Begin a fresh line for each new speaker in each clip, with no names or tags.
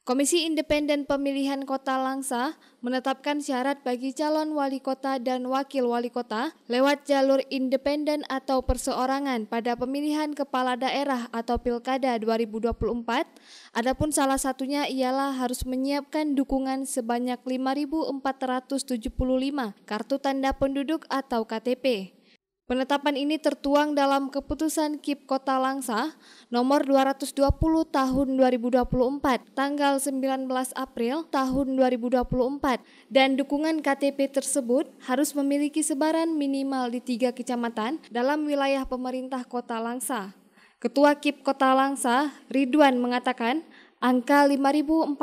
Komisi Independen Pemilihan Kota Langsa menetapkan syarat bagi calon wali kota dan wakil wali kota lewat jalur independen atau perseorangan pada pemilihan kepala daerah atau Pilkada 2024. Adapun salah satunya ialah harus menyiapkan dukungan sebanyak 5.475 kartu tanda penduduk atau KTP. Penetapan ini tertuang dalam Keputusan KIP Kota Langsa nomor 220 tahun 2024 tanggal 19 April tahun 2024 dan dukungan KTP tersebut harus memiliki sebaran minimal di 3 kecamatan dalam wilayah pemerintah Kota Langsa. Ketua KIP Kota Langsa, Ridwan, mengatakan angka 5.475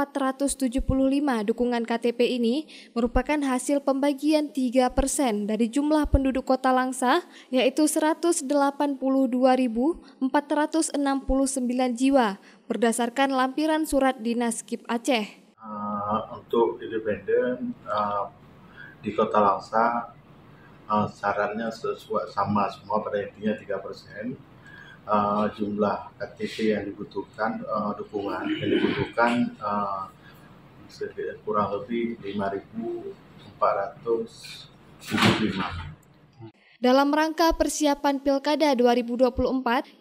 dukungan KTP ini merupakan hasil pembagian 3% dari jumlah penduduk Kota Langsa, yaitu 182.469 jiwa berdasarkan lampiran surat dinas KIP Aceh.
Untuk independen di Kota Langsa syaratnya sama semua, pada intinya 3%. Jumlah KTP yang dibutuhkan, dukungan yang dibutuhkan kurang lebih 5.475.
Dalam rangka persiapan Pilkada 2024,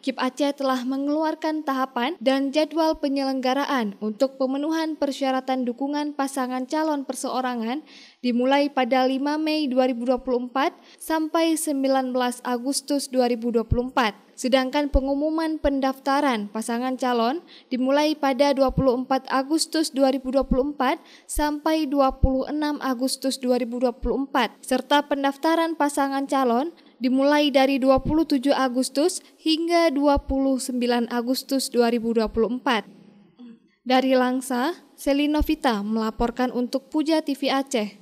KIP Aceh telah mengeluarkan tahapan dan jadwal penyelenggaraan untuk pemenuhan persyaratan dukungan pasangan calon perseorangan dimulai pada 5 Mei 2024 sampai 19 Agustus 2024. Sedangkan pengumuman pendaftaran pasangan calon dimulai pada 24 Agustus 2024 sampai 26 Agustus 2024, serta pendaftaran pasangan calon dimulai dari 27 Agustus hingga 29 Agustus 2024. Dari Langsa, Selinovita melaporkan untuk Puja TV Aceh.